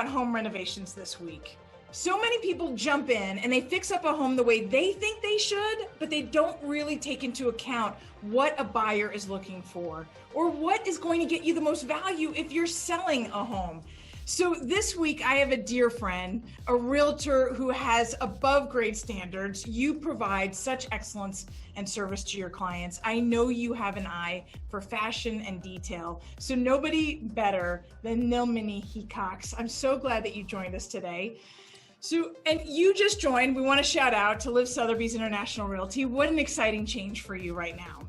about home renovations this week. So many people jump in and they fix up a home the way they think they should, but they don't really take into account what a buyer is looking for or what is going to get you the most value if you're selling a home. So this week I have a dear friend, a realtor who has above grade standards. You provide such excellence and service to your clients. I know you have an eye for fashion and detail. So nobody better than Nilmini Hecox. I'm so glad that you joined us today. So, and you just joined. We want to shout out to Liv Sotheby's International Realty. What an exciting change for you right now.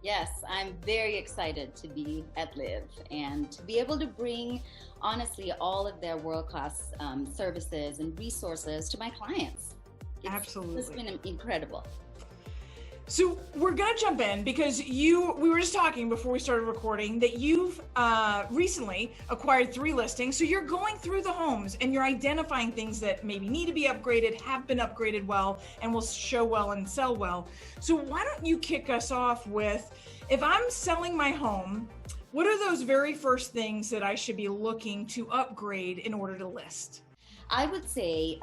Yes, I'm very excited to be at Liv and to be able to bring, honestly, all of their world-class services and resources to my clients. Absolutely. It's been incredible. So we're going to jump in because we were just talking before we started recording that you've recently acquired 3 listings. So you're going through the homes and you're identifying things that maybe need to be upgraded, have been upgraded well, and will show well and sell well. So why don't you kick us off with, if I'm selling my home, what are those very first things that I should be looking to upgrade in order to list? I would say,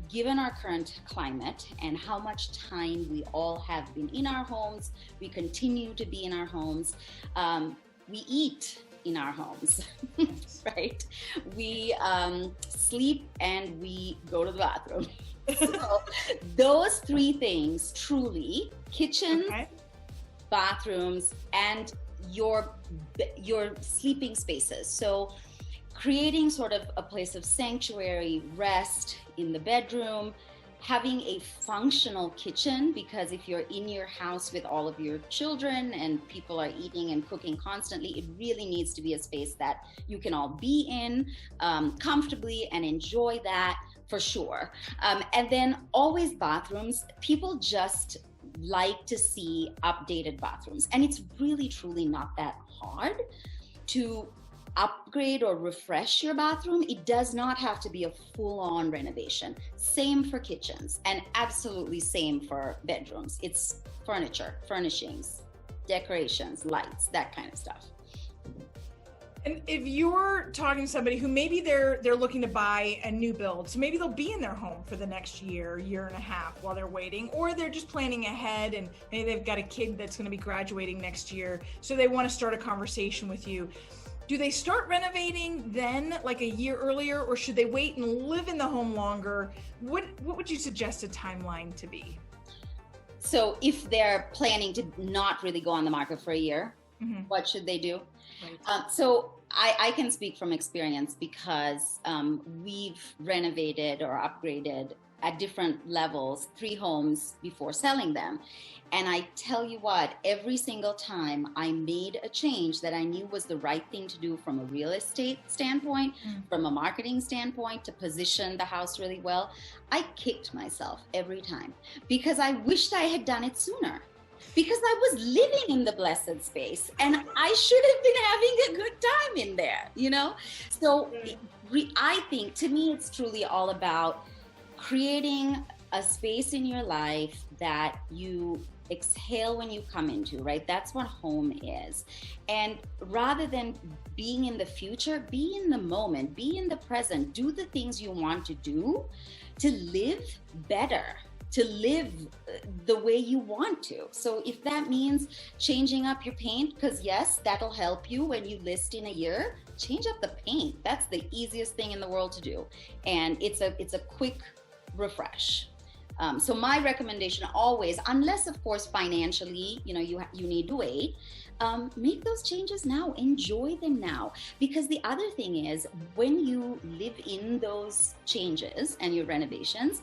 given our current climate and how much time we all have been in our homes, we continue to be in our homes, we eat in our homes, right? We sleep and we go to the bathroom. So those 3 things truly, kitchens, bathrooms, and your sleeping spaces. So creating sort of a place of sanctuary, rest in the bedroom, having a functional kitchen, because if you're in your house with all of your children and people are eating and cooking constantly, it really needs to be a space that you can all be in comfortably and enjoy that for sure. And then always bathrooms. People just like to see updated bathrooms, and it's really truly not that hard to upgrade or refresh your bathroom. It does not have to be a full-on renovation. Same for kitchens, and absolutely same for bedrooms. It's furniture, furnishings, decorations, lights, that kind of stuff. And if you're talking to somebody who maybe they're looking to buy a new build, so maybe they'll be in their home for the next year and a half while they're waiting, or they're just planning ahead and maybe they've got a kid that's going to be graduating next year, so they want to start a conversation with you. Do they start renovating then, like a year earlier, or should they wait and live in the home longer? What would you suggest a timeline to be? So if they're planning to not really go on the market for a year, what should they do? Right. So I can speak from experience because we've renovated or upgraded at different levels 3 homes before selling them. And I tell you what, every single time I made a change that I knew was the right thing to do from a real estate standpoint, from a marketing standpoint, to position the house really well, I kicked myself every time because I wished I had done it sooner. Because I was living in the blessed space and I should have been having a good time in there, you know? So I think, to me, it's truly all about creating a space in your life that you exhale when you come into, right? That's what home is. And rather than being in the future, be in the moment, be in the present, do the things you want to do to live better, to live the way you want to. So if that means changing up your paint, because yes, that'll help you when you list in a year, change up the paint. That's the easiest thing in the world to do. And it's a quick refresh. So my recommendation always, unless of course financially, you need to wait, make those changes now, enjoy them now. Because the other thing is, when you live in those changes and your renovations,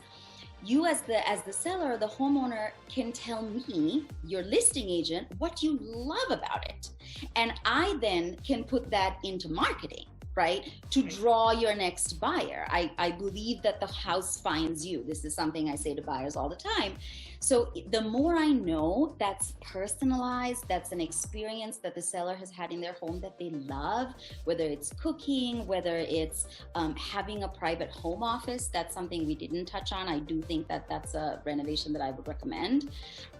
you as the seller, the homeowner, can tell me, your listing agent, what you love about it. And I then can put that into marketing, right? To draw your next buyer. I believe that the house finds you. This is something I say to buyers all the time. So the more I know that's personalized, that's an experience that the seller has had in their home that they love, whether it's cooking, whether it's having a private home office, that's something we didn't touch on. I do think that that's a renovation that I would recommend.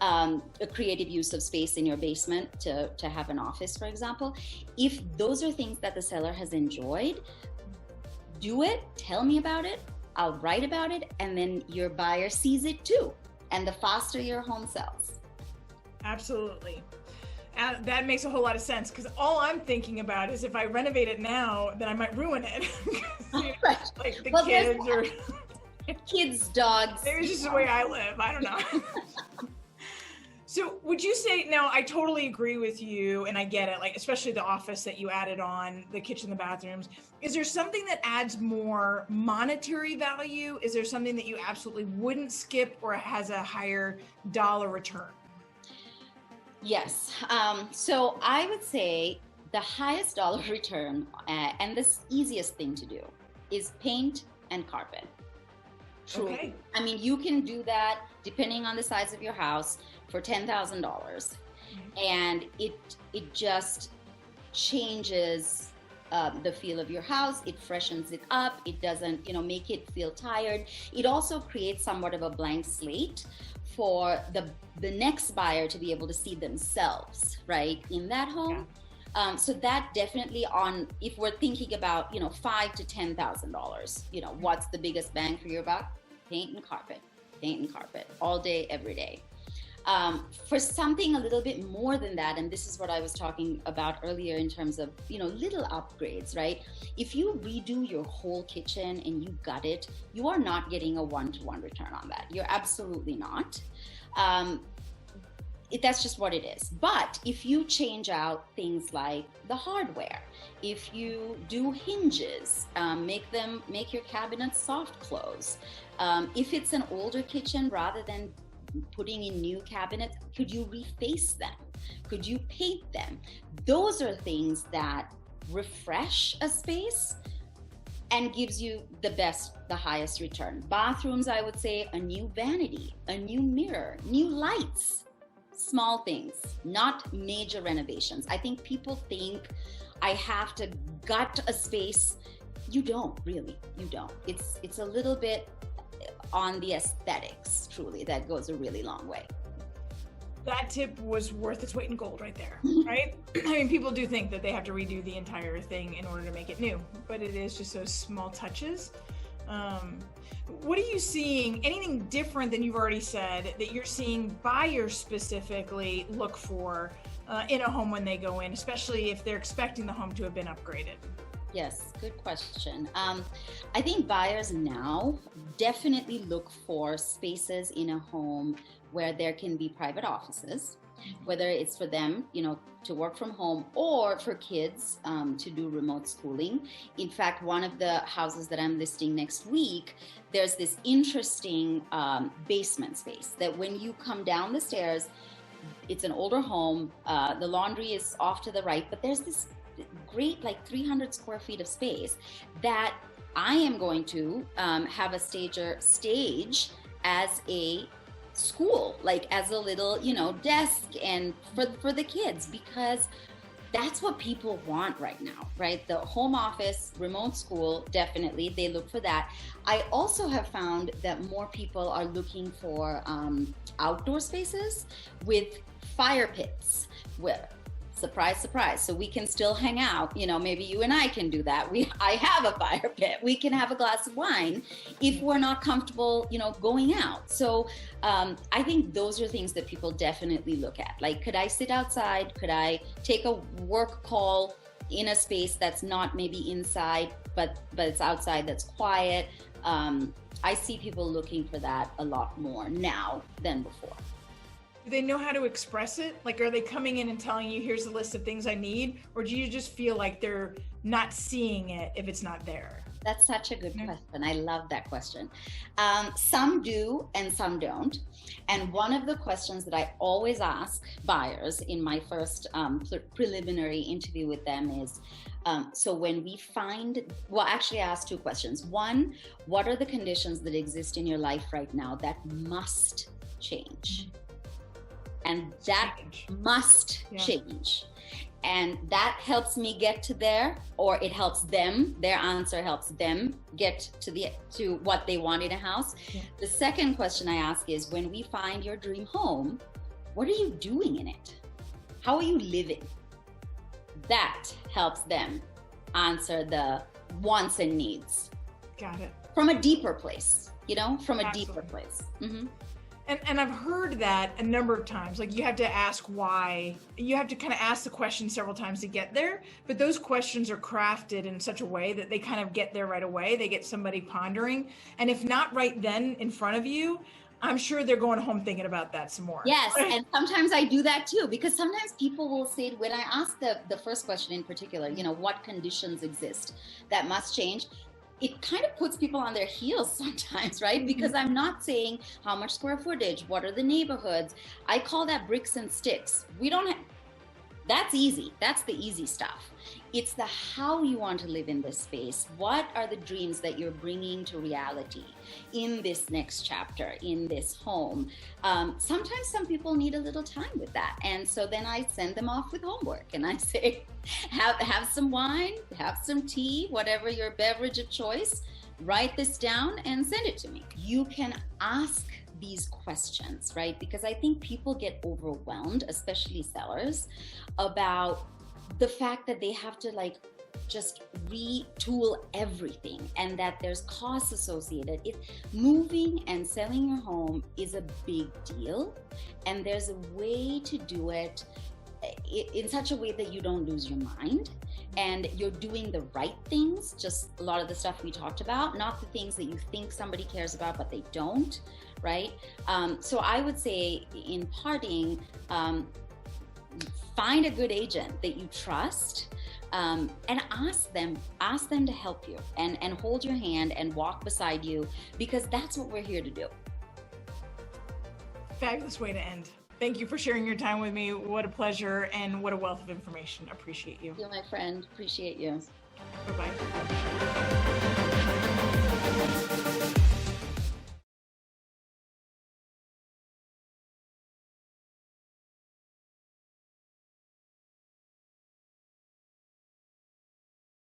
A creative use of space in your basement to have an office, for example. If those are things that the seller has enjoyed, Do it, tell me about it, I'll write about it, and then your buyer sees it too. And the faster your home sells. Absolutely. That makes a whole lot of sense, because all I'm thinking about is if I renovate it now, then I might ruin it. Right. Like the kids or kids, dogs. Maybe it's just the way I live. I don't know. So would you say, now I totally agree with you and I get it, like especially the office that you added on, the kitchen, the bathrooms. Is there something that adds more monetary value? Is there something that you absolutely wouldn't skip or has a higher dollar return? Yes. So I would say the highest dollar return and the easiest thing to do is paint and carpet. Truly. Okay. I mean, you can do that depending on the size of your house for $10,000, and it just changes the feel of your house. It freshens it up. It doesn't, make it feel tired. It also creates somewhat of a blank slate for the next buyer to be able to see themselves, right, in that home. Yeah. So that definitely if we're thinking about, $5,000 to $10,000, what's the biggest bang for your buck? Paint and carpet all day, every day. For something a little bit more than that, and this is what I was talking about earlier in terms of, little upgrades, right? If you redo your whole kitchen and you gut it, you are not getting a one-to-one return on that. You're absolutely not. That's just what it is. But if you change out things like the hardware, if you do hinges, make your cabinets soft close. If it's an older kitchen, rather than putting in new cabinets, could you reface them? Could you paint them? Those are things that refresh a space and gives you the highest return. Bathrooms, I would say a new vanity, a new mirror, new lights, small things, not major renovations. I think people think I have to gut a space. You don't really, you don't. It's a little bit on the aesthetics, truly, that goes a really long way. That tip was worth its weight in gold right there, right? I mean, people do think that they have to redo the entire thing in order to make it new, but it is just those small touches. What are you seeing, anything different than you've already said, that you're seeing buyers specifically look for in a home when they go in, especially if they're expecting the home to have been upgraded? Yes, good question. I think buyers now definitely look for spaces in a home where there can be private offices, whether it's for them, to work from home, or for kids to do remote schooling. In fact, one of the houses that I'm listing next week, there's this interesting basement space that when you come down the stairs, it's an older home, the laundry is off to the right, but there's this great 300 square feet of space that I am going to have a stager stage as a school, as a little, desk and for the kids, because that's what people want right now, right? The home office, remote school, definitely, they look for that. I also have found that more people are looking for outdoor spaces with fire pits, where surprise, surprise. So we can still hang out. Maybe you and I can do that. I have a fire pit. We can have a glass of wine if we're not comfortable, going out. So I think those are things that people definitely look at. Could I sit outside? Could I take a work call in a space that's not maybe inside, but it's outside, that's quiet? I see people looking for that a lot more now than before. Do they know how to express it? Are they coming in and telling you, here's a list of things I need? Or do you just feel like they're not seeing it if it's not there? That's such a good question. I love that question. Some do and some don't. And one of the questions that I always ask buyers in my first preliminary interview with them is, so when we actually I ask two questions. One, what are the conditions that exist in your life right now that must change? And that must change. And that helps me get to there, or it helps them, their answer helps them get to what they want in a house. Yeah. The second question I ask is, when we find your dream home, what are you doing in it? How are you living? That helps them answer wants and needs. Got it. From a deeper place, from a Absolutely. deeper place. Mm-hmm. And I've heard that a number of times, like you have to ask why, you have to kind of ask the question several times to get there, but those questions are crafted in such a way that they kind of get there right away. They get somebody pondering. And if not right then in front of you, I'm sure they're going home thinking about that some more. Yes, and sometimes I do that too, because sometimes people will say, when I ask the first question in particular, what conditions exist that must change, it kind of puts people on their heels sometimes, right? Because I'm not saying how much square footage, what are the neighborhoods. I call that bricks and sticks. That's easy. That's the easy stuff. It's the how you want to live in this space. What are the dreams that you're bringing to reality in this next chapter, in this home? Sometimes some people need a little time with that. And so then I send them off with homework and I say, have some wine, have some tea, whatever your beverage of choice, write this down and send it to me. You can ask these questions, right? Because I think people get overwhelmed, especially sellers, about the fact that they have to just retool everything and that there's costs associated. Moving and selling your home is a big deal, and there's a way to do it in such a way that you don't lose your mind and you're doing the right things, just a lot of the stuff we talked about, not the things that you think somebody cares about but they don't, right? So I would say in parting, find a good agent that you trust, and ask them to help you and hold your hand and walk beside you, because that's what we're here to do. Fabulous way to end. Thank you for sharing your time with me. What a pleasure and what a wealth of information. Appreciate you. You're my friend. Appreciate you. Bye-bye.